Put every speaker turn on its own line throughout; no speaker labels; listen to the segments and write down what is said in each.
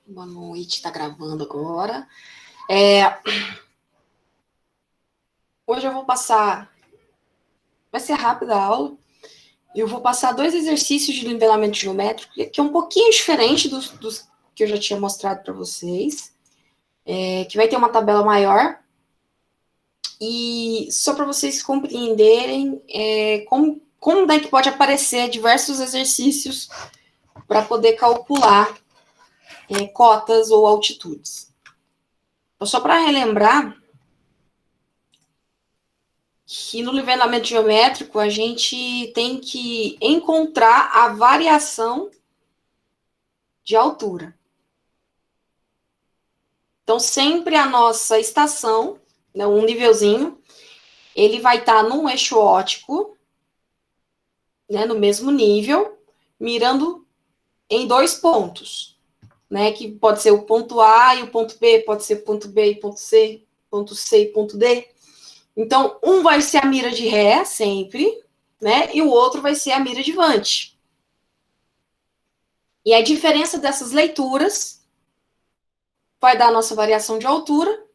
Boa noite, tá gravando agora. Hoje eu vou passar, vai ser rápida a aula, eu vou passar 2 exercícios de nivelamento geométrico, que é um pouquinho diferente dos que eu já tinha mostrado para vocês, que vai ter uma tabela maior, e só para vocês compreenderem como é que pode aparecer diversos exercícios para poder calcular cotas ou altitudes. Então, só para relembrar, que no nivelamento geométrico a gente tem que encontrar a variação de altura. Então, sempre a nossa estação, né, um nívelzinho, ele vai estar num eixo óptico, né, no mesmo nível, mirando em 2 pontos, né, que pode ser o ponto A e o ponto B, pode ser ponto B e ponto C, ponto C e ponto D. Então, um vai ser a mira de ré, sempre, né, e o outro vai ser a mira de vante. E a diferença dessas leituras vai dar a nossa variação de altura,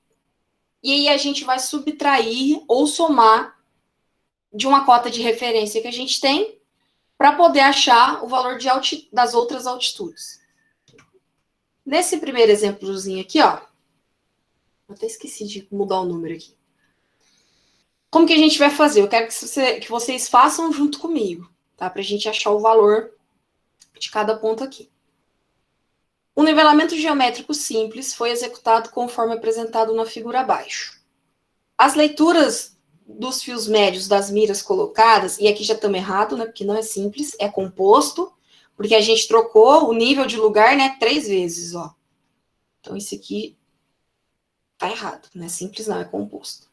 e aí a gente vai subtrair ou somar de uma cota de referência que a gente tem para poder achar o valor das outras altitudes. Nesse primeiro exemplozinho aqui, ó, eu até esqueci de mudar o número aqui. Como que a gente vai fazer? Eu quero que vocês façam junto comigo, tá? Para a gente achar o valor de cada ponto aqui. O nivelamento geométrico simples foi executado conforme apresentado na figura abaixo. As leituras dos fios médios das miras colocadas, e aqui já estamos errado, né, porque não é simples, é composto, porque a gente trocou o nível de lugar, né, 3 vezes, ó. Então, isso aqui tá errado, não é simples não, é composto.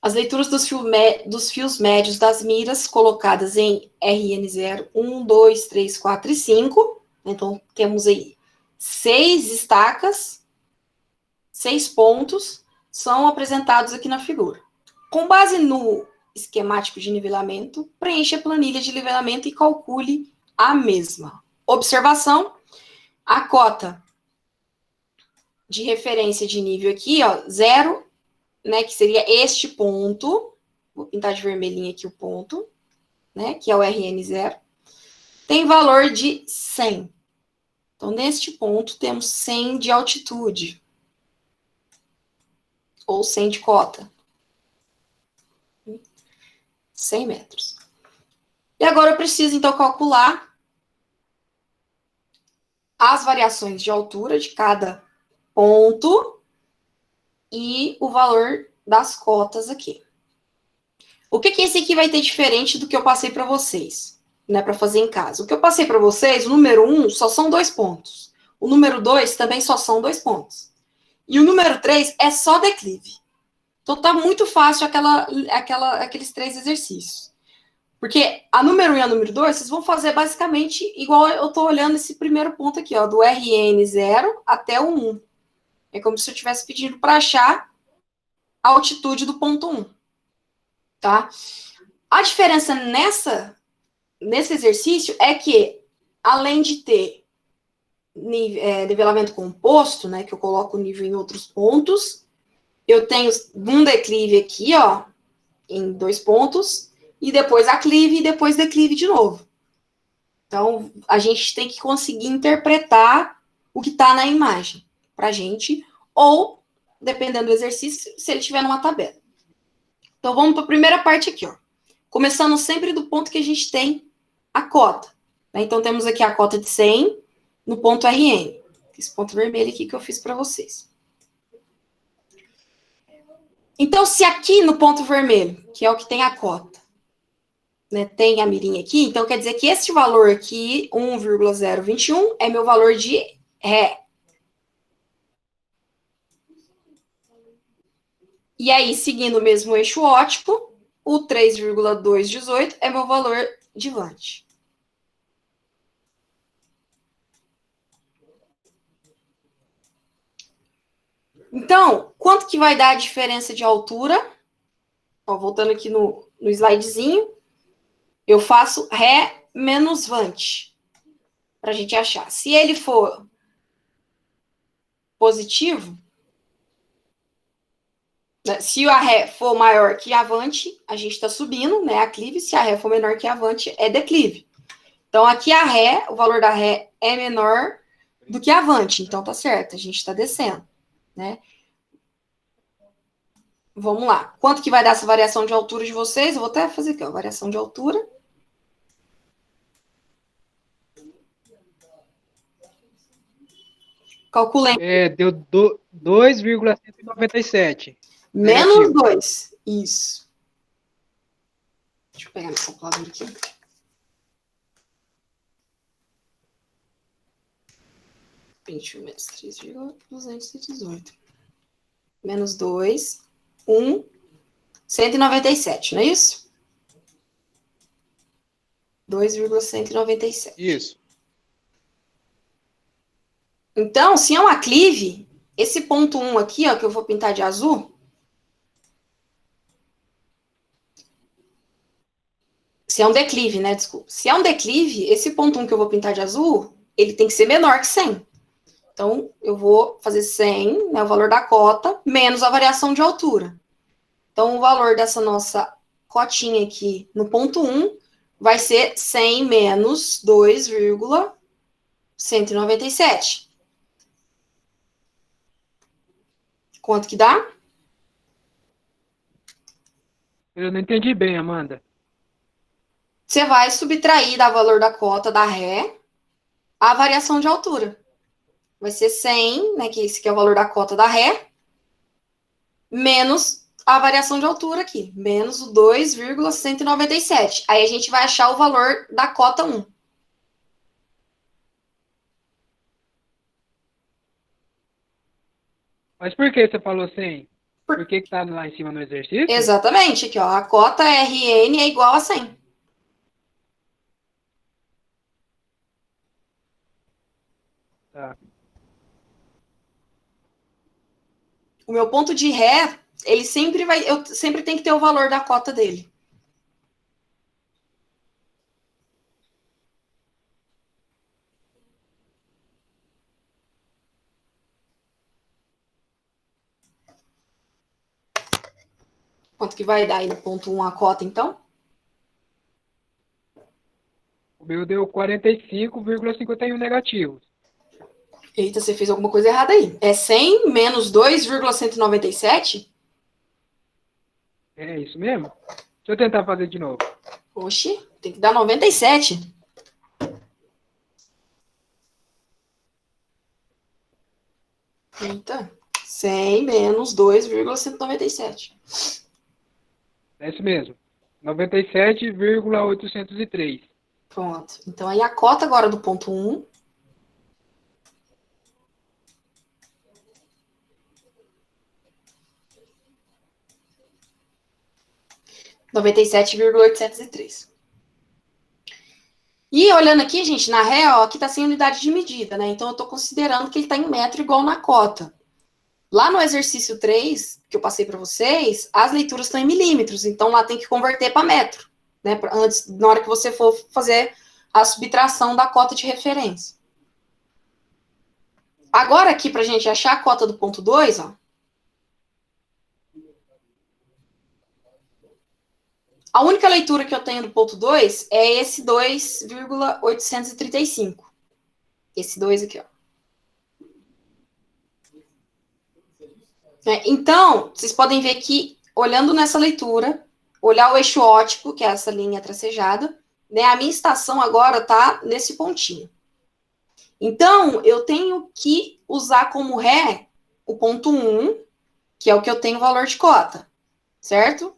As leituras dos fios médios das miras colocadas em RN0, 1, 2, 3, 4 e 5, então temos aí 6 estacas, 6 pontos, são apresentados aqui na figura. Com base no esquemático de nivelamento, preencha a planilha de nivelamento e calcule a mesma. Observação, a cota de referência de nível aqui, ó, 0, né, que seria este ponto, vou pintar de vermelhinho aqui o ponto, né, que é o RN0, tem valor de 100. Então, neste ponto, temos 100 de altitude, ou 100 de cota. 100 metros. E agora eu preciso, então, calcular as variações de altura de cada ponto e o valor das cotas aqui. O que esse aqui vai ter diferente do que eu passei para vocês, né, para fazer em casa? O que eu passei para vocês, o número 1 só são 2 pontos. O número 2 também só são 2 pontos. E o número 3 é só declive. Então tá muito fácil aqueles 3 exercícios. Porque a número 1 e a número 2, vocês vão fazer basicamente igual eu estou olhando esse primeiro ponto aqui, ó, do RN0 até o 1. É como se eu estivesse pedindo para achar a altitude do ponto 1. Tá? A diferença nesse exercício é que, além de ter nivelamento composto, né, que eu coloco o nível em outros pontos, eu tenho um declive aqui, ó, em 2 pontos, e depois aclive e depois declive de novo. Então, a gente tem que conseguir interpretar o que está na imagem para a gente, ou, dependendo do exercício, se ele estiver numa tabela. Então, vamos para a primeira parte aqui, ó. Começando sempre do ponto que a gente tem a cota. Né? Então, temos aqui a cota de 100 no ponto RN. Esse ponto vermelho aqui que eu fiz para vocês. Então, se aqui no ponto vermelho, que é o que tem a cota, né, tem a mirinha aqui, então quer dizer que este valor aqui, 1,021, é meu valor de Ré. E aí, seguindo o mesmo eixo óptico, o 3,218 é meu valor de vante. Então, quanto que vai dar a diferença de altura? Ó, voltando aqui no slidezinho, eu faço Ré menos vante. para a gente achar. Se ele for positivo, né, se a ré for maior que a avante, a gente está subindo, né, aclive. Se a ré for menor que a avante, é declive. Então, aqui a ré, o valor da ré é menor do que a avante. Então, tá certo, a gente está descendo, né? Vamos lá. Quanto que vai dar essa variação de altura de vocês? Eu vou até fazer aqui, ó, variação de altura. Calculem.
Deu 2,197.
Menos
Negativo.
2. Isso. Deixa eu pegar meu calculador aqui. Menos 3,218. Menos 2, 1, 197, não é isso? 2,197.
Isso.
Então, se é um aclive, esse ponto 1 aqui, ó, que eu vou pintar de azul, se é um declive, né, desculpa. Se é um declive, esse ponto 1 que eu vou pintar de azul, ele tem que ser menor que 100. Então, eu vou fazer 100, né, o valor da cota, menos a variação de altura. Então, o valor dessa nossa cotinha aqui no ponto 1 vai ser 100 menos 2,197. Quanto que dá?
Eu não entendi bem, Amanda.
Você vai subtrair da valor da cota da ré a variação de altura. Vai ser 100, né, que esse aqui é o valor da cota da ré, menos a variação de altura aqui, menos o 2,197. Aí a gente vai achar o valor da cota 1.
Mas por que você falou 100? Por que tá lá em cima no exercício?
Exatamente, aqui, ó, a cota Rn é igual a 100.
Tá.
O meu ponto de ré, ele sempre vai, eu sempre tenho que ter o valor da cota dele. Quanto que vai dar aí no ponto 1 a cota, então?
O meu deu 45,51 negativos.
Eita, você fez alguma coisa errada aí. É 100 menos 2,197?
É isso mesmo? Deixa eu tentar fazer de novo.
Oxi, tem que dar 97. Eita, 100 menos 2,197.
É isso mesmo. 97,803.
Pronto. Então, aí a cota agora do ponto 1. R$ 97,803. E olhando aqui, gente, na ré, ó, aqui tá sem unidade de medida, né? Então, eu tô considerando que ele tá em metro igual na cota. Lá no exercício 3, que eu passei para vocês, as leituras estão em milímetros. Então, lá tem que converter para metro, né? Antes, na hora que você for fazer a subtração da cota de referência. Agora, aqui, para a gente achar a cota do ponto 2, ó. A única leitura que eu tenho do ponto 2 é esse 2,835. Esse 2 aqui, ó. Então, vocês podem ver que, olhando nessa leitura, olhar o eixo óptico, que é essa linha tracejada, né, a minha estação agora está nesse pontinho. Então, eu tenho que usar como ré o ponto 1, que é o que eu tenho valor de cota, certo?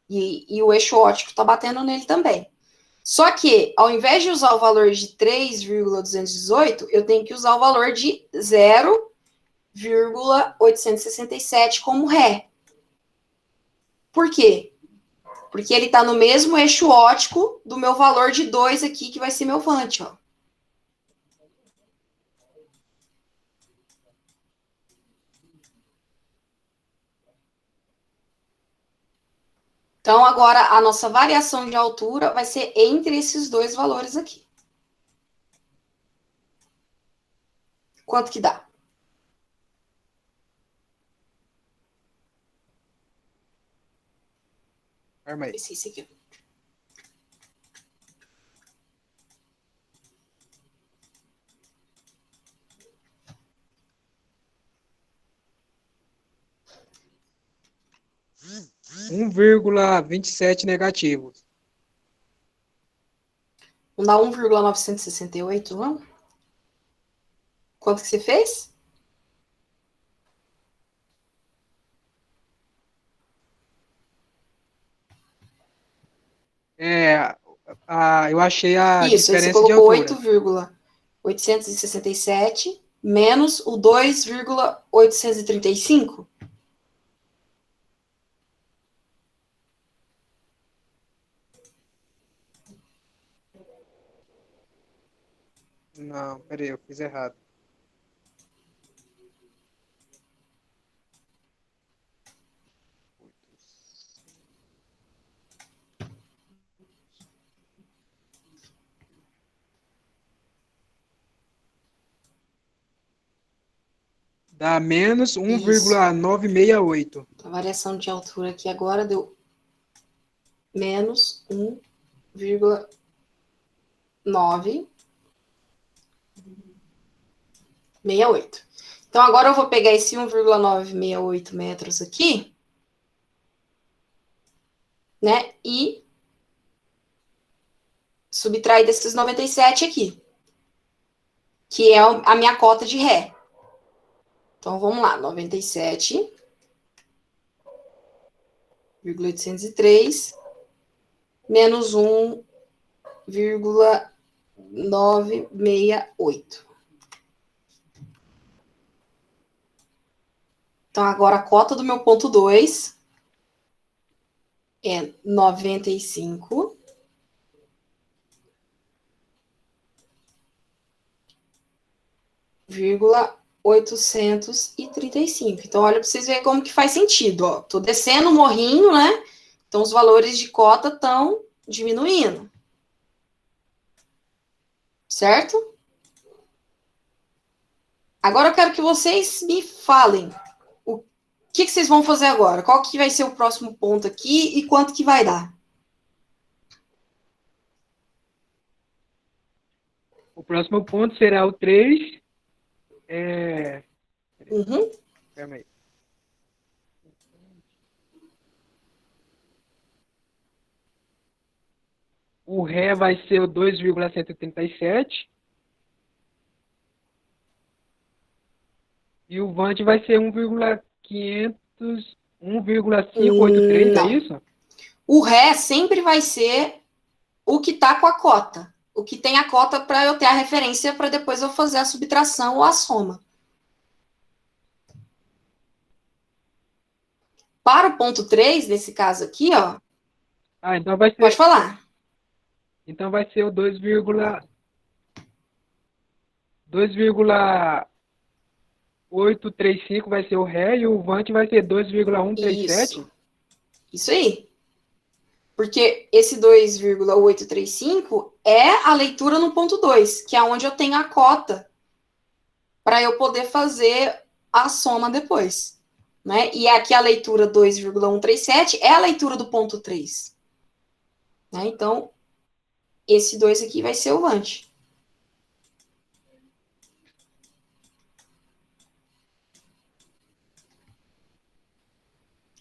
E o eixo óptico está batendo nele também. Só que, ao invés de usar o valor de 3,218, eu tenho que usar o valor de 0,867 como ré. Por quê? Porque ele está no mesmo eixo óptico do meu valor de 2 aqui, que vai ser meu vante, ó. Então, agora, a nossa variação de altura vai ser entre esses dois valores aqui. Quanto que dá?
Arma aí.
Esse aqui.
Um 1,27 negativos.
Não dá 1,968, não? Quanto que você fez?
Eu achei a
Isso, aí você
diferença de
colocou
altura.
8,867 menos o 2,835.
Não, peraí, eu fiz errado. Dá menos
Isso.
1,968.
A variação de altura aqui agora deu menos 1,968. Então, agora eu vou pegar esse 1,968 metros aqui, né? E subtrair desses 97 aqui, que é a minha cota de ré. Então, vamos lá, 97,803 menos 1,968. Então, agora a cota do meu ponto 2 é 95. Vírgula 835. Então, olha para vocês verem como que faz sentido. Ó. Tô descendo o morrinho, né? Então, os valores de cota estão diminuindo. Certo? Agora eu quero que vocês me falem o que vocês vão fazer agora. Qual que vai ser o próximo ponto aqui e quanto que vai dar?
O próximo ponto será o 3. É...
Uhum.
Calma aí. O Ré vai ser o 2,137. E o Vant vai ser 1,583, é
Não.
isso?
O ré sempre vai ser o que está com a cota. O que tem a cota para eu ter a referência para depois eu fazer a subtração ou a soma. Para o ponto 3, nesse caso aqui, ó,
Então vai
pode
ser,
falar.
então vai ser o 2,835 vai ser o Ré e o Vant vai ser
Isso.
2,137.
Isso aí. Porque esse 2,835 é a leitura no ponto 2, que é onde eu tenho a cota para eu poder fazer a soma depois. Né? E aqui a leitura 2,137 é a leitura do ponto 3. Né? Então, esse 2 aqui vai ser o lante.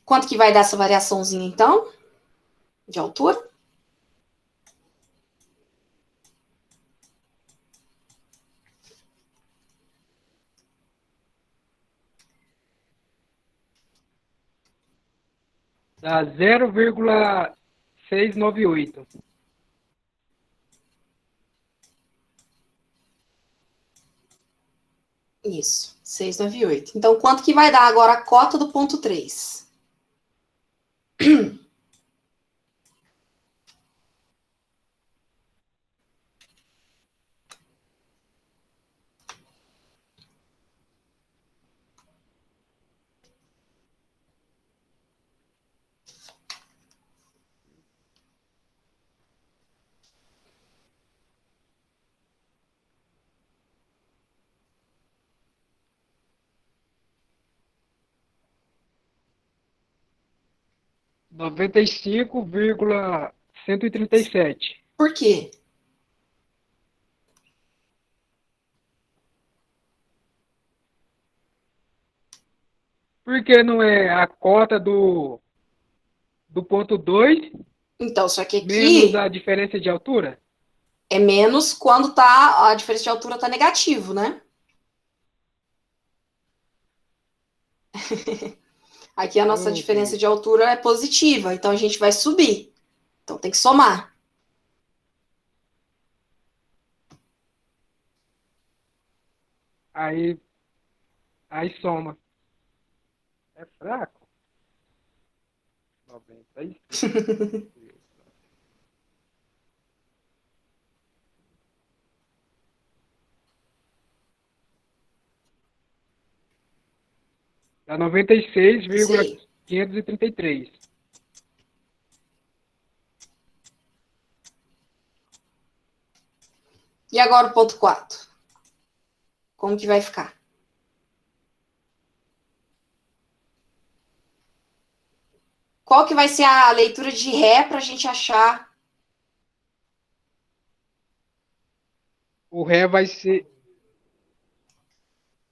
Quanto que vai dar essa variaçãozinha, então, de altura?
Dá 0,698.
Isso, 698. Então, quanto que vai dar agora a cota do ponto 3?
95,137.
Por quê?
Por que não é a cota do ponto 2
Então, só que
menos
aqui
a diferença de altura?
é menos quando tá, a diferença de altura tá negativo, né? Aqui a nossa
Ok.
diferença de altura é positiva, então a gente vai subir. Então tem que somar.
Aí, aí soma. É fraco? 95. Dá
Isso aí.
96,533.
E agora o ponto 4. Como que vai ficar? Qual que vai ser a leitura de ré para a gente achar?
O ré vai ser.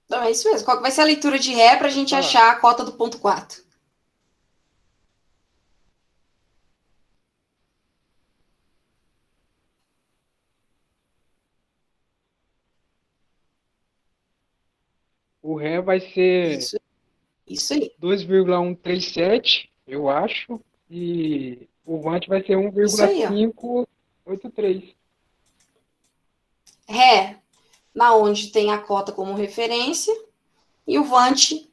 Não, é isso mesmo. Qual que vai ser a leitura de ré para a gente
Falar.
achar a cota do ponto 4?
O ré vai ser
Isso aí.
2,137, eu acho. E o vant vai ser
Isso aí, ó.
1,583.
Ré, na onde tem a cota como referência, e o vant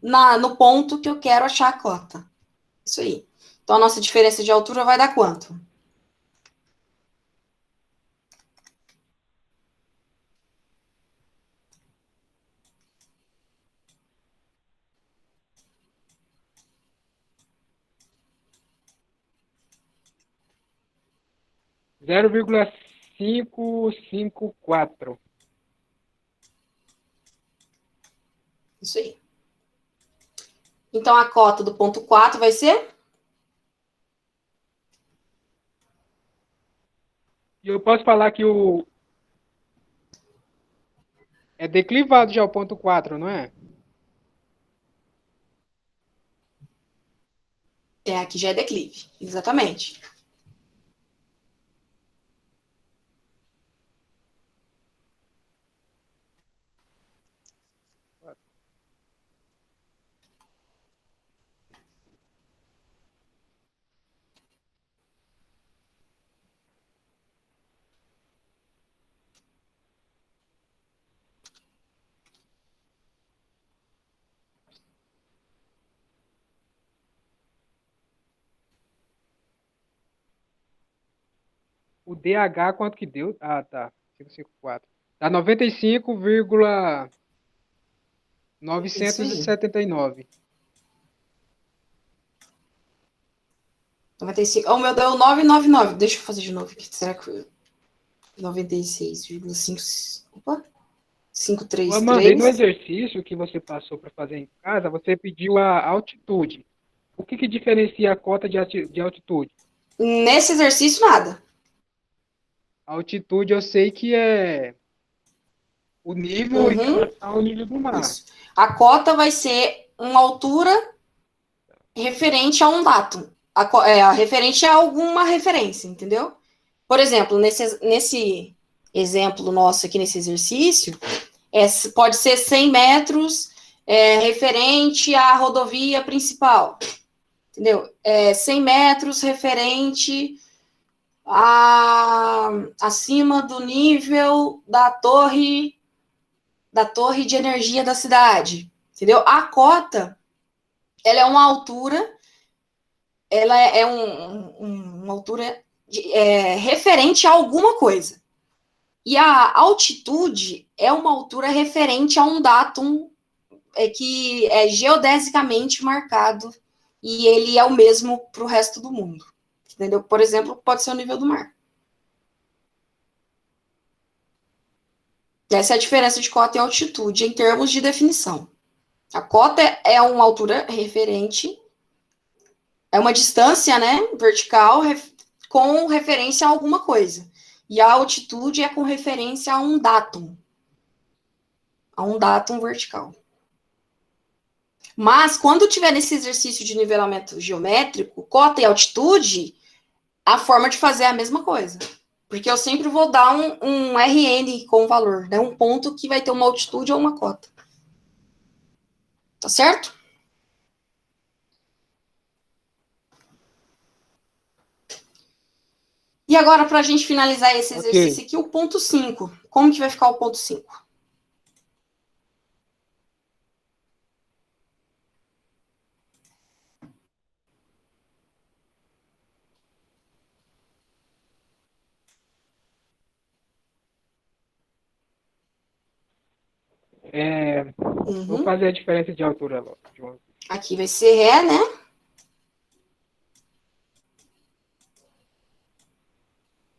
no ponto que eu quero achar a cota. Isso aí. Então a nossa diferença de altura vai dar quanto?
0,554.
Isso aí. Então a cota do ponto 4 vai ser?
E eu posso falar que o é declivado já o ponto 4, não é?
É, aqui já é declive. Exatamente.
O DH quanto que deu? Ah, tá. 554. Dá
Isso aí.
90,979.
95. Oh, meu Deus, 999. Deixa eu fazer de novo aqui. Será que 96,5. Opa.
Eu mandei no
533.
exercício que você passou para fazer em casa, você pediu a altitude. O que diferencia a cota de altitude?
Nesse exercício, nada.
A altitude eu sei que é o nível em
Uhum.
relação ao nível do mar.
Isso. A cota vai ser uma altura referente a um datum. Referente a alguma referência, entendeu? Por exemplo, nesse exemplo nosso aqui, nesse exercício, pode ser 100 metros referente à rodovia principal, entendeu? 100 metros referente acima do nível da torre de energia da cidade, entendeu? A cota, ela é uma altura, ela é uma altura referente a alguma coisa. E a altitude é uma altura referente a um datum que é geodesicamente marcado e ele é o mesmo para o resto do mundo. Entendeu? Por exemplo, pode ser o nível do mar. Essa é a diferença de cota e altitude em termos de definição. A cota é uma altura referente É uma distância, né, vertical com referência a alguma coisa. E a altitude é com referência a um datum. A um datum vertical. Mas, quando tiver nesse exercício de nivelamento geométrico, cota e altitude, a forma de fazer é a mesma coisa. Porque eu sempre vou dar um RN com valor, né? Um ponto que vai ter uma altitude ou uma cota. Tá certo? E agora, para a gente finalizar esse exercício aqui, o ponto 5. Como que vai ficar o ponto 5?
Vou fazer a diferença de altura logo.
Aqui vai ser Ré, né?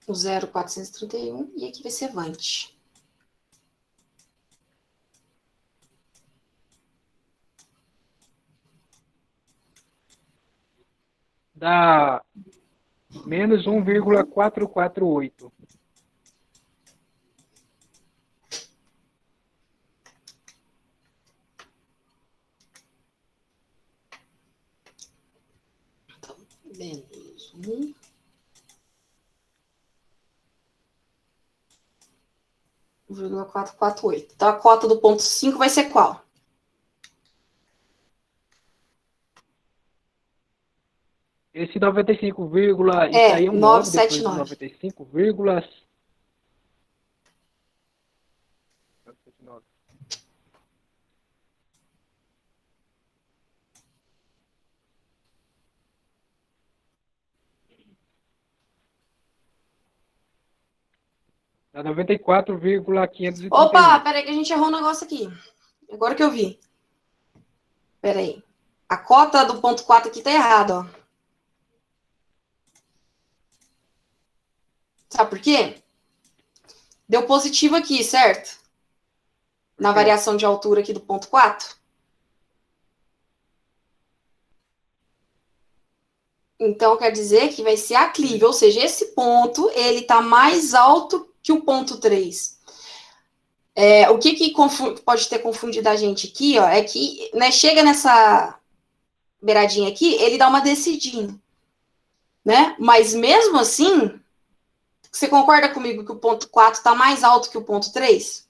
O 0,431. E aqui vai ser Vante.
Dá menos 1,448.
Então, menos 1,448. Então, a cota do ponto 5 vai ser qual?
Esse 95, isso aí é um 9 depois do
979.
95, dá 94,531.
Opa, peraí que a gente errou um negócio aqui. Agora que eu vi. Peraí. A cota do ponto 4 aqui tá errada, ó. Sabe por quê? Deu positivo aqui, certo? Na variação de altura aqui do ponto 4. Então, quer dizer que vai ser aclive, ou seja, esse ponto, ele tá mais alto que o ponto 3. O que pode ter confundido a gente aqui, ó, é que, né, chega nessa beiradinha aqui, ele dá uma descidinha, né? Mas mesmo assim, você concorda comigo que o ponto 4 tá mais alto que o ponto 3?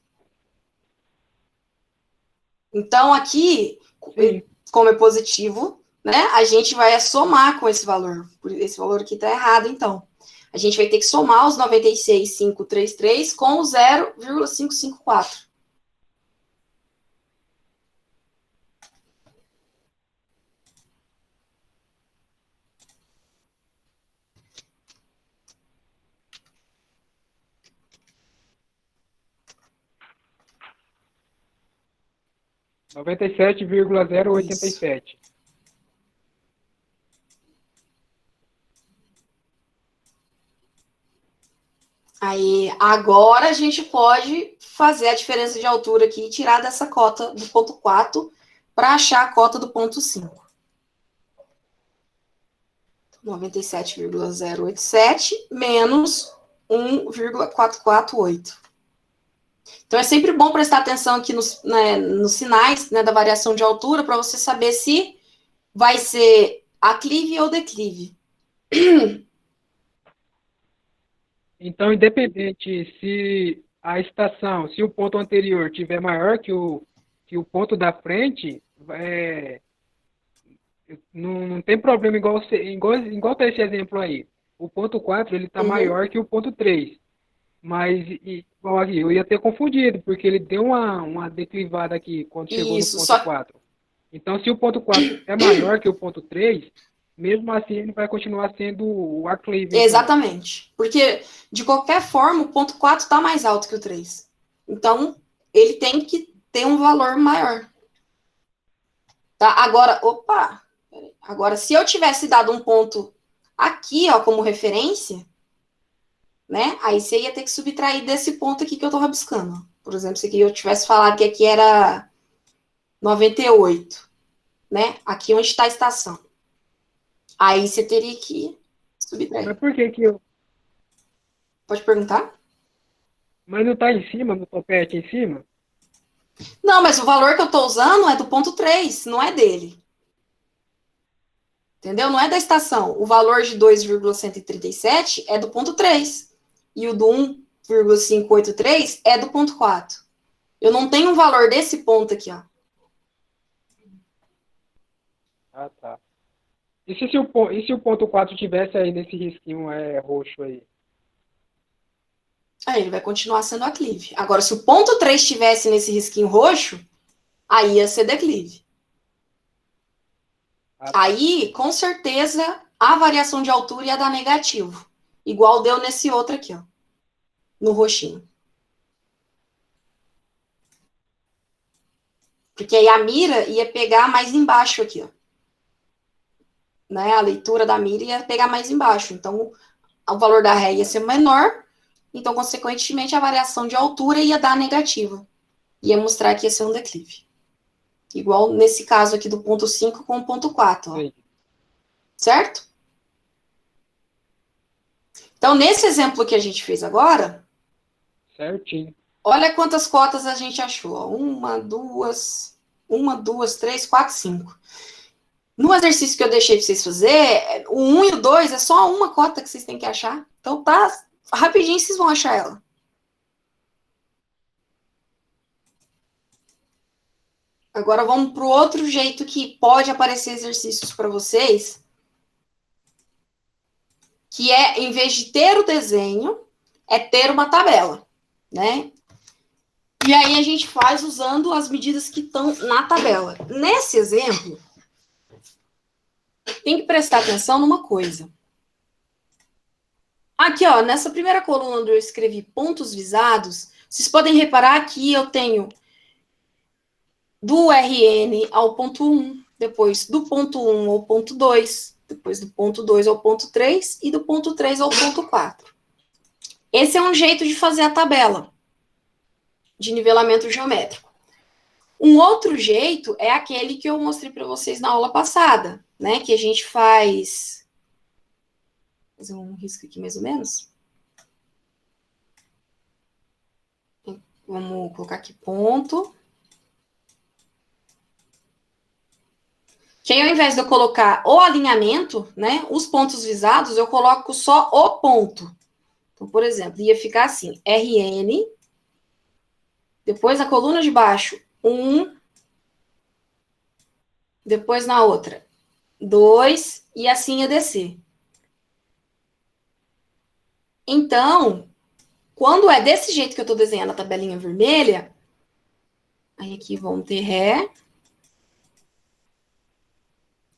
Então, aqui,
Sim.
como é positivo, né, a gente vai somar com esse valor. Esse valor aqui está errado, então. A gente vai ter que somar os 96,533 com o 0,554.
R$ 97,087.
Aí, agora a gente pode fazer a diferença de altura aqui e tirar dessa cota do ponto 4 para achar a cota do ponto 5. 97,087 menos 1,448. Então, é sempre bom prestar atenção aqui nos sinais, né, da variação de altura para você saber se vai ser aclive ou declive.
Então, independente se a estação, se o ponto anterior tiver maior que o ponto da frente, não tem problema igual tá esse exemplo aí. O ponto 4 ele está maior que o ponto 3. Mas, igual aqui, eu ia ter confundido, porque ele deu uma declivada aqui quando chegou no ponto 4. Então, se o ponto 4 é maior que o ponto 3, mesmo assim ele vai continuar sendo o aclive. Então.
Exatamente. Porque, de qualquer forma, o ponto 4 está mais alto que o 3. Então, ele tem que ter um valor maior. Tá? Agora, se eu tivesse dado um ponto aqui, ó, como referência, né? Aí você ia ter que subtrair desse ponto aqui que eu tô rabiscando. Por exemplo, se aqui eu tivesse falado que aqui era 98, né? Aqui onde está a estação. Aí você teria que subtrair.
Mas por que que eu...
Pode perguntar?
Mas não tá em cima, no topete em cima?
Não, mas o valor que eu estou usando é do ponto 3, não é dele. Entendeu? Não é da estação. O valor de 2,137 é do ponto 3. E o do 1,583 é do ponto 4. Eu não tenho um valor desse ponto aqui, ó.
Ah, tá. E se o ponto 4 tivesse aí nesse risquinho roxo aí?
Aí ele vai continuar sendo aclive. Agora, se o ponto 3 estivesse nesse risquinho roxo, aí ia ser declive.
Ah, tá.
Aí, com certeza, a variação de altura ia dar negativo. Igual deu nesse outro aqui, ó. No roxinho. Porque aí a mira ia pegar mais embaixo aqui, ó. Né? A leitura da mira ia pegar mais embaixo. Então, o valor da ré ia ser menor. Então, consequentemente, a variação de altura ia dar negativa. Ia mostrar que ia ser um declive. Igual nesse caso aqui do ponto 5 com o ponto 4, ó.
Entendi.
Certo? Então, nesse exemplo que a gente fez agora,
Certinho.
olha quantas cotas a gente achou. Ó. Uma, duas, três, quatro, cinco. No exercício que eu deixei para vocês fazer, o 1 e o 2 é só uma cota que vocês têm que achar. Então, tá rapidinho vocês vão achar ela. Agora vamos para o outro jeito que pode aparecer exercícios para vocês, que é, em vez de ter o desenho, é ter uma tabela, né? E aí a gente faz usando as medidas que estão na tabela. Nesse exemplo, tem que prestar atenção numa coisa. Aqui, ó, nessa primeira coluna onde eu escrevi pontos visados, vocês podem reparar que eu tenho do RN ao ponto 1, depois do ponto 1 ao ponto 2, depois do ponto 2 ao ponto 3 e do ponto 3 ao ponto 4. Esse é um jeito de fazer a tabela de nivelamento geométrico. Um outro jeito é aquele que eu mostrei para vocês na aula passada, né? Que a gente faz... Vou fazer um risco aqui mais ou menos. Vamos colocar aqui ponto. Que aí, ao invés de eu colocar o alinhamento, né? Os pontos visados, eu coloco só o ponto. Então, por exemplo, ia ficar assim, RN, depois na coluna de baixo, 1, depois na outra, 2, e assim ia descer. Então, quando é desse jeito que eu estou desenhando a tabelinha vermelha, aí aqui vamos ter Ré,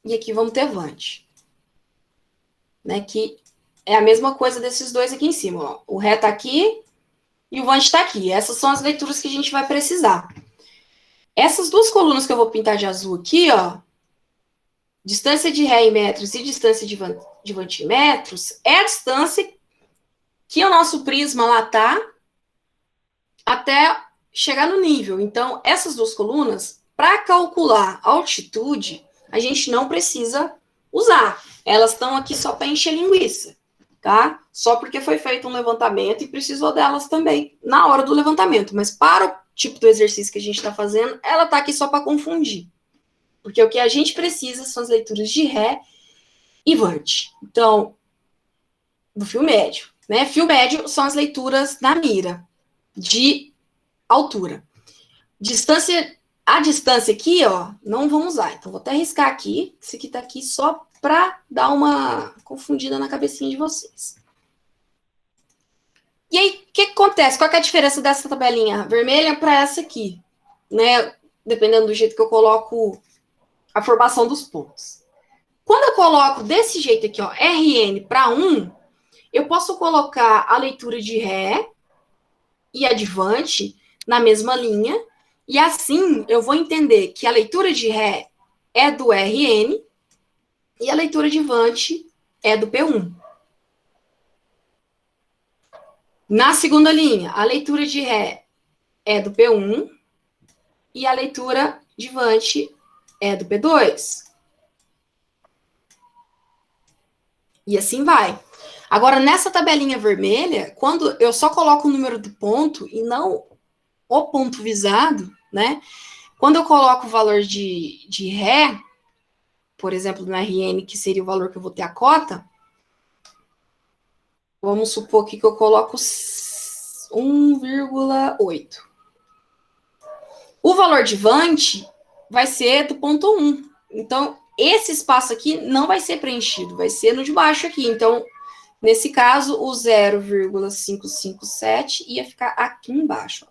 e aqui vamos ter Vante. Né, que é a mesma coisa desses dois aqui em cima. Ó. O Ré está aqui e o Vante está aqui. Essas são as leituras que a gente vai precisar. Essas duas colunas que eu vou pintar de azul aqui, ó, distância de Ré em metros e distância de Vante em metros, é a distância que o nosso prisma lá tá até chegar no nível. Então, essas duas colunas, para calcular a altitude, a gente não precisa usar. Elas estão aqui só para encher linguiça, tá? Só porque foi feito um levantamento e precisou delas também na hora do levantamento. Mas para o tipo do exercício que a gente está fazendo, ela está aqui só para confundir. Porque o que a gente precisa são as leituras de Ré e Vante. Então, do fio médio, né? Fio médio são as leituras na mira, de altura. A distância aqui, ó, não vamos usar. Então, vou até riscar aqui. Esse aqui tá aqui só para dar uma confundida na cabecinha de vocês. E aí, o que acontece? Qual que é a diferença dessa tabelinha vermelha para essa aqui? Né? Dependendo do jeito que eu coloco a formação dos pontos. Quando eu coloco desse jeito aqui, ó, RN para 1, eu posso colocar a leitura de Ré e a de Vante na mesma linha, e assim eu vou entender que a leitura de Ré é do RN e a leitura de Vante é do P1. Na segunda linha, a leitura de Ré é do P1 e a leitura de Vante é do P2. E assim vai. Agora, nessa tabelinha vermelha, quando eu só coloco o número do ponto e não o ponto visado, né? Quando eu coloco o valor de Ré, por exemplo, no RN, que seria o valor que eu vou ter a cota, vamos supor aqui que eu coloco 1,8. O valor de Vant vai ser do ponto 1. Então, esse espaço aqui não vai ser preenchido, vai ser no de baixo aqui. Então, nesse caso, o 0,557 ia ficar aqui embaixo.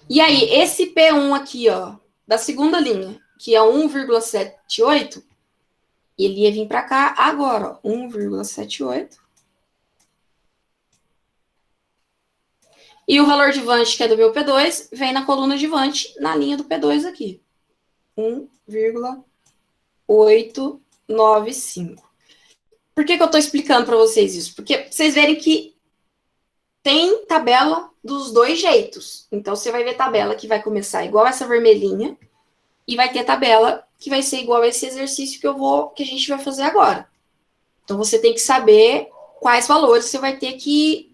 E aí, esse P1 aqui, ó, da segunda linha, que é 1,78, ele ia vir para cá agora, ó, 1,78. E o valor de Vant, que é do meu P2, vem na coluna de Vant, na linha do P2 aqui. 1,895. Por que eu estou explicando para vocês isso? Porque vocês verem que tem tabela dos dois jeitos. Então, você vai ver tabela que vai começar igual essa vermelhinha e vai ter tabela que vai ser igual esse exercício que a gente vai fazer agora. Então, você tem que saber quais valores você vai ter que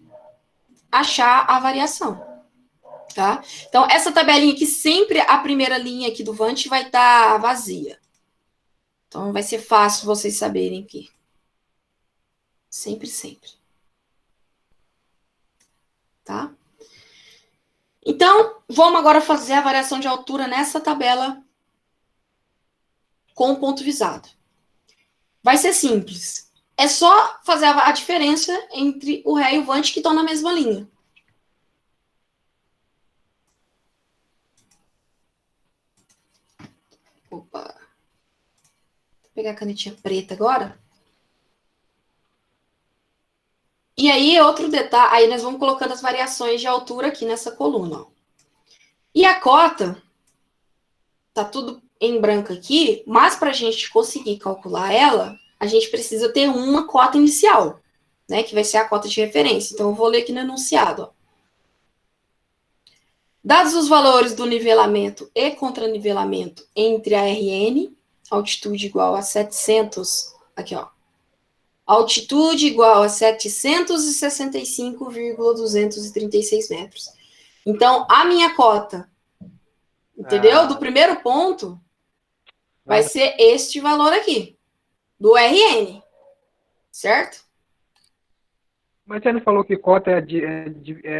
achar a variação. Tá? Então, essa tabelinha aqui, sempre a primeira linha aqui do Vant vai estar vazia. Então, vai ser fácil vocês saberem aqui. Sempre, sempre. Tá? Então, vamos agora fazer a variação de altura nessa tabela com o ponto visado. Vai ser simples. É só fazer a diferença entre o Ré e o Vant que estão na mesma linha. Opa. Vou pegar a canetinha preta agora. E aí, outro detalhe, aí nós vamos colocando as variações de altura aqui nessa coluna. Ó. E a cota, tá tudo em branco aqui, mas para a gente conseguir calcular ela, a gente precisa ter uma cota inicial, né, que vai ser a cota de referência. Então, eu vou ler aqui no enunciado. Ó. Dados os valores do nivelamento e contranivelamento entre a RN, altitude igual a 700, aqui ó, altitude igual a 765,236 metros. Então, a minha cota, entendeu? Do primeiro ponto, vai ser este valor aqui, do RN, certo?
Mas você não falou que cota é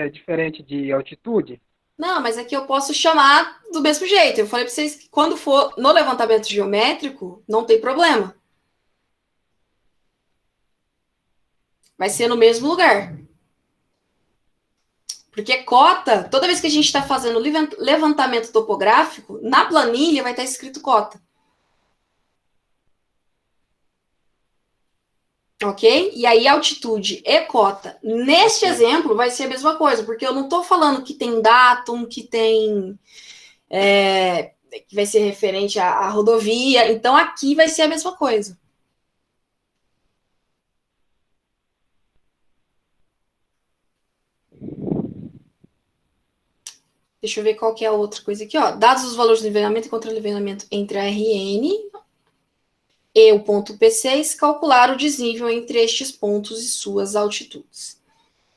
diferente de altitude?
Não, mas aqui eu posso chamar do mesmo jeito. Eu falei para vocês que quando for no levantamento geométrico, não tem problema. Vai ser no mesmo lugar. Porque cota, toda vez que a gente está fazendo levantamento topográfico, na planilha vai estar escrito cota. Ok? E aí, altitude e cota. Neste exemplo, vai ser a mesma coisa, porque eu não estou falando que tem datum, que tem. Que vai ser referente à rodovia. Então, aqui vai ser a mesma coisa. Deixa eu ver qual que é a outra coisa aqui, ó. Dados os valores de nivelamento e contranivelamento entre a RN e o ponto P6, calcular o desnível entre estes pontos e suas altitudes.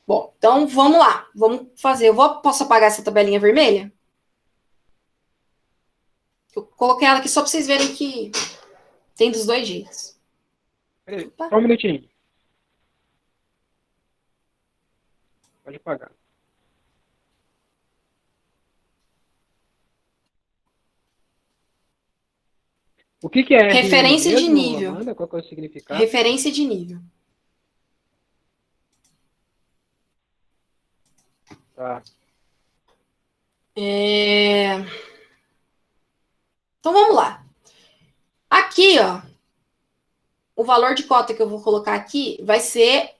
Bom, então vamos lá. Vamos fazer. Posso apagar essa tabelinha vermelha? Eu coloquei ela aqui só para vocês verem que tem dos dois jeitos.
Peraí, só um minutinho. Pode apagar. O que é
referência
mesmo,
de nível?
Amanda? Qual que é o significado?
Referência de nível.
Tá.
Então vamos lá. Aqui, ó, o valor de cota que eu vou colocar aqui vai ser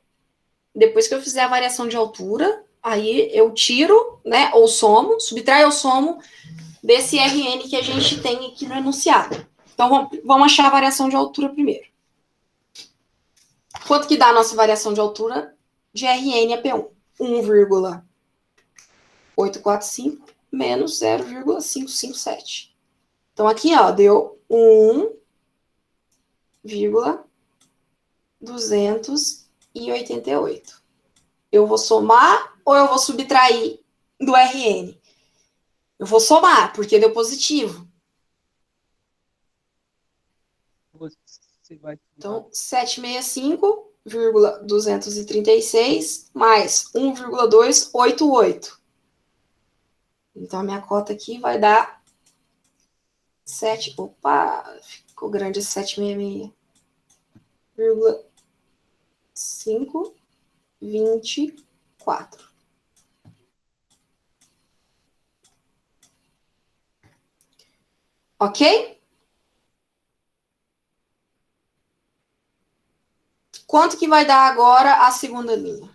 depois que eu fizer a variação de altura, aí eu tiro, né, ou somo, subtraio ou somo desse RN que a gente tem aqui no enunciado. Então, vamos achar a variação de altura primeiro. Quanto que dá a nossa variação de altura de RN a P1? 1,845 menos 0,557. Então, aqui, ó, deu 1, 288. Eu vou somar ou eu vou subtrair do RN? Eu vou somar, porque deu positivo.
Você vai...
Então, 765,236 mais 1,288. Então, a minha cota aqui vai dar 7. Opa, ficou grande esse 766,524. Ok? Quanto que vai dar agora a segunda linha?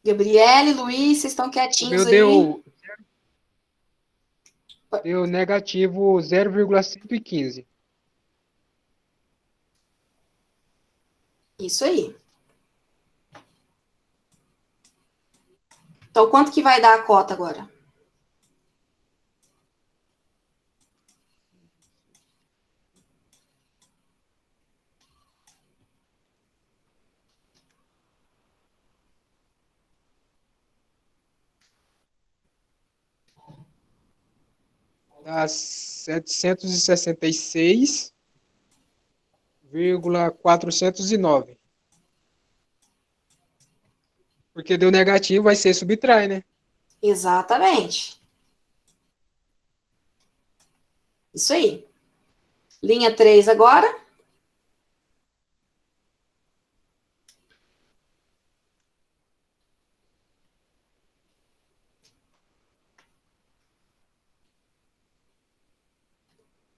Gabriele, Luiz, vocês estão
O
quietinhos
meu
aí?
deu negativo 0,115.
Isso aí. Então, quanto que vai dar a cota agora?
Dá 766,409. Porque deu negativo, vai ser subtrai, né?
Exatamente. Isso aí. Linha 3 agora.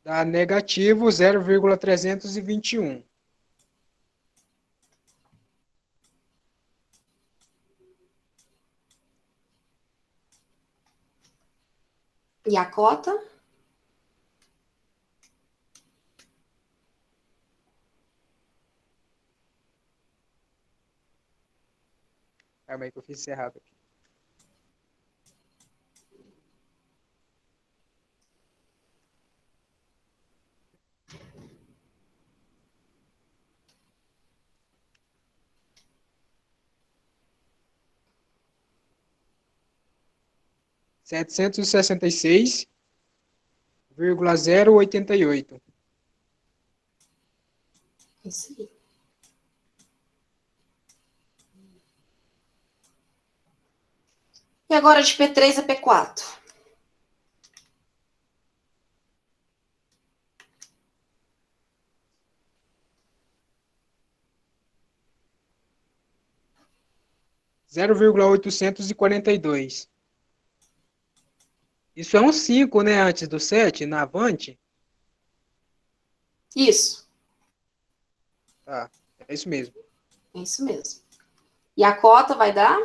Dá negativo 0,321.
E a cota?
Calma aí que eu fiz isso errado aqui. Setecentos e sessenta e seis vírgula 088.
Isso aí. E agora de P3 a P4.
Zero vírgula 842. Isso é um 5, né? Antes do 7, na Avante.
Isso.
Tá, é isso mesmo.
É isso mesmo. E a cota vai dar?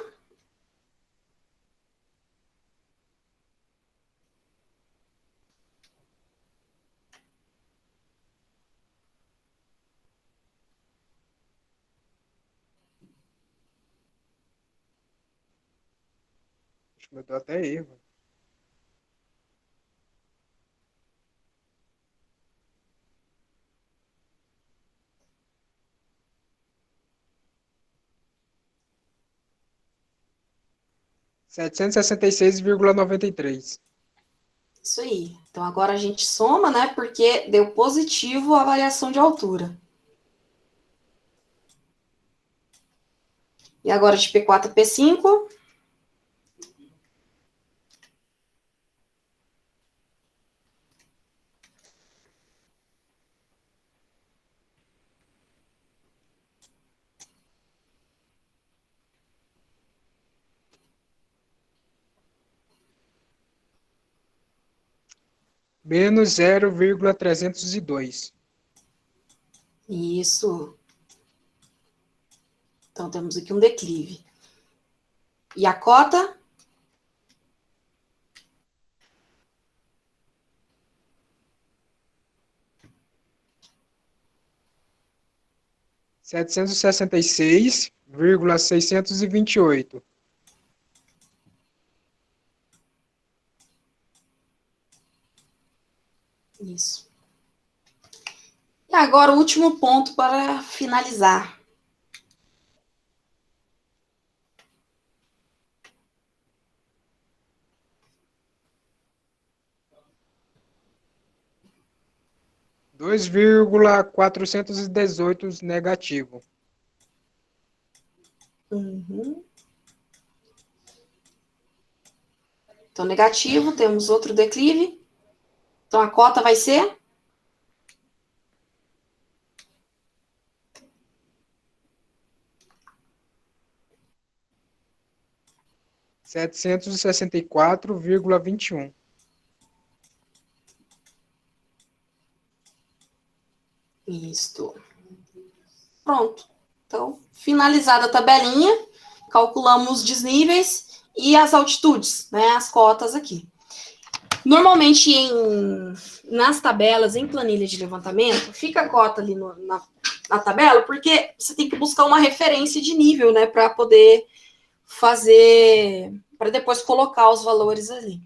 Acho que eu dou até erro. Setecentos e sessenta e seis vírgula 93.
Isso aí. Então agora a gente soma, né? Porque deu positivo a variação de altura. E agora de P4 a P5.
Menos 0,302.
Isso. Então temos aqui um declive. E a cota?
Setecentos e sessenta e seis vírgula 628.
Isso. E agora o último ponto para finalizar.
Dois vírgula 418 negativo.
Uhum. Então, negativo, temos outro declive. Então, a cota vai ser?
Setecentos e sessenta e quatro vírgula 21.
Isto. Pronto. Então, finalizada a tabelinha, calculamos os desníveis e as altitudes, né, as cotas aqui. Normalmente, nas tabelas, em planilha de levantamento, fica a cota ali na tabela, porque você tem que buscar uma referência de nível, né, para poder fazer, para depois colocar os valores ali.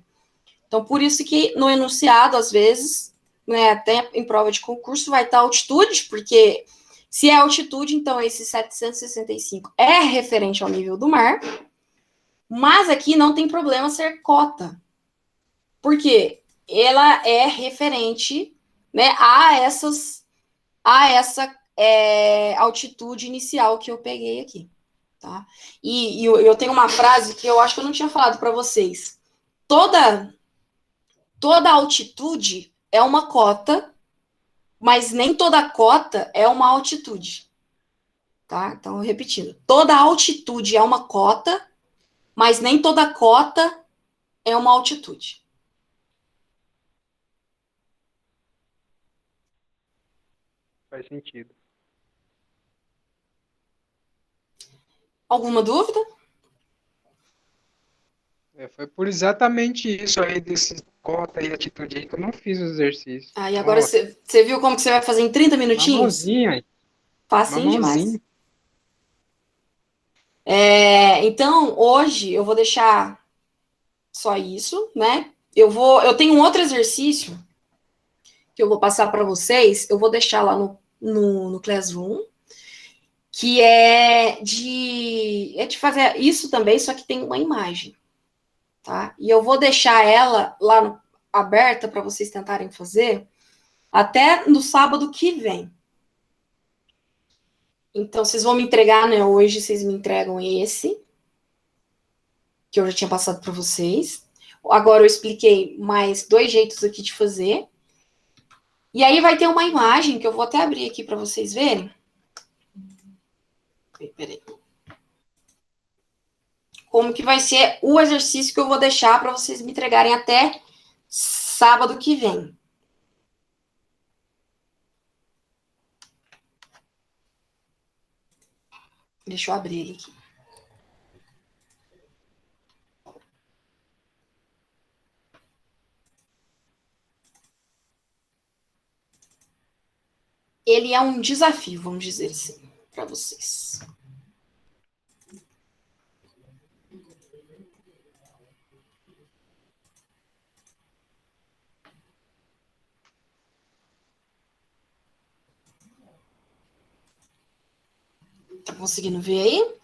Então, por isso que no enunciado, às vezes, né, até em prova de concurso, vai estar altitude, porque se é altitude, então esse 765 é referente ao nível do mar, mas aqui não tem problema ser cota, porque ela é referente, né, a essa altitude inicial que eu peguei aqui, tá? E eu tenho uma frase que eu acho que eu não tinha falado para vocês. Toda altitude é uma cota, mas nem toda cota é uma altitude, tá? Então, repetindo, toda altitude é uma cota, mas nem toda cota é uma altitude.
Faz sentido.
Alguma dúvida?
Foi por exatamente isso aí, desse cota e atitude aí, que eu não fiz o exercício.
Aí agora
Nossa,
você viu como que você vai fazer em 30 minutinhos?
mamãozinha,
Facinho demais.
mamãozinho.
Então, hoje eu vou deixar só isso, né? Eu tenho um outro exercício que eu vou passar para vocês. Eu vou deixar lá no Classroom, que é de fazer isso também, só que tem uma imagem, tá? E eu vou deixar ela lá aberta para vocês tentarem fazer até no sábado que vem. Então, vocês vão me entregar, né? Hoje vocês me entregam esse, que eu já tinha passado para vocês. Agora eu expliquei mais dois jeitos aqui de fazer. E aí vai ter uma imagem que eu vou até abrir aqui para vocês verem. Peraí. Como que vai ser o exercício que eu vou deixar para vocês me entregarem até sábado que vem. Deixa eu abrir ele aqui. Ele é um desafio, vamos dizer assim, para vocês. Tá conseguindo ver aí?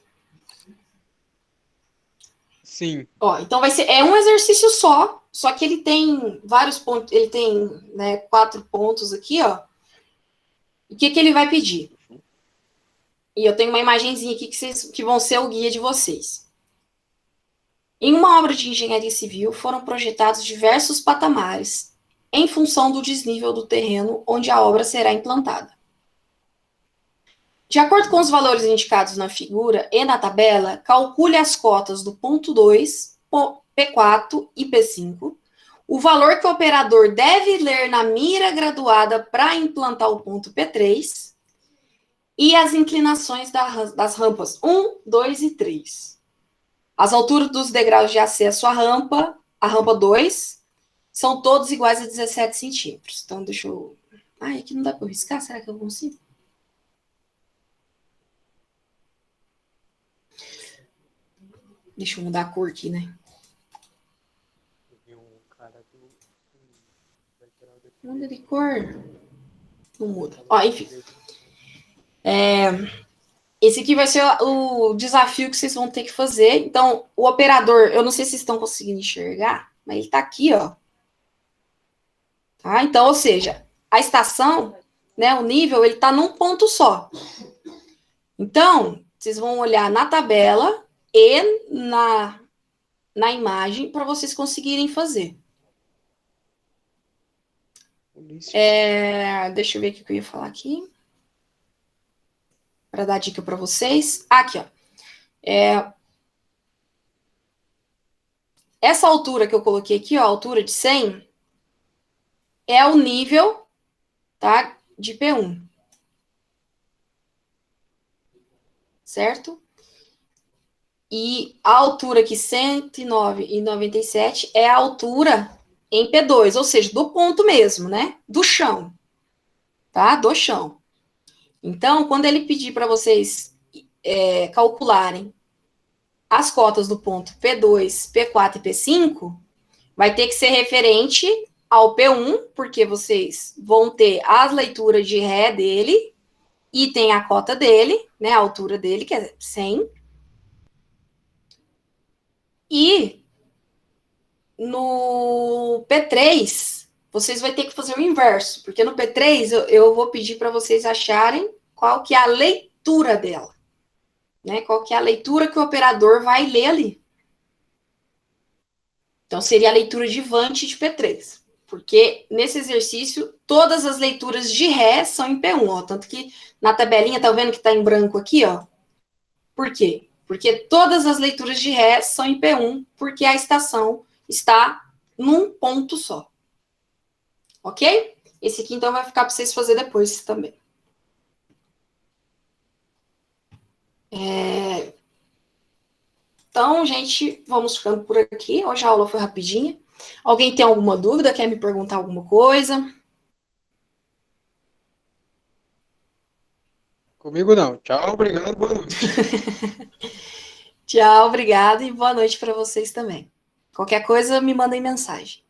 Sim.
Ó, então é um exercício só que ele tem vários pontos, ele tem, né, 4 pontos aqui, ó. E o que ele vai pedir? E eu tenho uma imagenzinha aqui que vão ser o guia de vocês. Em uma obra de engenharia civil, foram projetados diversos patamares em função do desnível do terreno onde a obra será implantada. De acordo com os valores indicados na figura e na tabela, calcule as cotas do ponto 2, P4 e P5, o valor que o operador deve ler na mira graduada para implantar o ponto P3 e as inclinações das rampas 1, 2 e 3. As alturas dos degraus de acesso à rampa, a rampa 2, são todos iguais a 17 centímetros. Então, deixa eu... Ai, aqui não dá para eu riscar, será que eu consigo? Deixa eu mudar a cor aqui, né? Muda de cor. Não muda. Ó, enfim. Esse aqui vai ser o desafio que vocês vão ter que fazer. Então, o operador, eu não sei se vocês estão conseguindo enxergar, mas ele está aqui, ó. Tá? Então, ou seja, a estação, né, o nível, ele está num ponto só. Então, vocês vão olhar na tabela e na imagem para vocês conseguirem fazer. Deixa eu ver o que eu ia falar aqui. Para dar dica para vocês. Aqui, ó. Essa altura que eu coloquei aqui, ó, a altura de 100, é o nível, tá, de P1. Certo? E a altura aqui, 109,97, é a altura em P2, ou seja, do ponto mesmo, né? Do chão. Tá? Do chão. Então, quando ele pedir para vocês calcularem as cotas do ponto P2, P4 e P5, vai ter que ser referente ao P1, porque vocês vão ter as leituras de Ré dele, e tem a cota dele, né, a altura dele, que é 100. E no P3, vocês vão ter que fazer o inverso, porque no P3 eu vou pedir para vocês acharem qual que é a leitura dela. Né? Qual que é a leitura que o operador vai ler ali. Então, seria a leitura de Vant de P3. Porque nesse exercício, todas as leituras de Ré são em P1. Ó, tanto que na tabelinha, tá vendo que está em branco aqui? Ó? Por quê? Porque todas as leituras de Ré são em P1, porque a estação está num ponto só. Ok? Esse aqui, então, vai ficar para vocês fazerem depois também. Então, gente, vamos ficando por aqui. Hoje a aula foi rapidinha. Alguém tem alguma dúvida? Quer me perguntar alguma coisa?
Comigo não. Tchau, obrigado, boa noite.
Tchau, obrigada e boa noite para vocês também. Qualquer coisa, me mandem mensagem.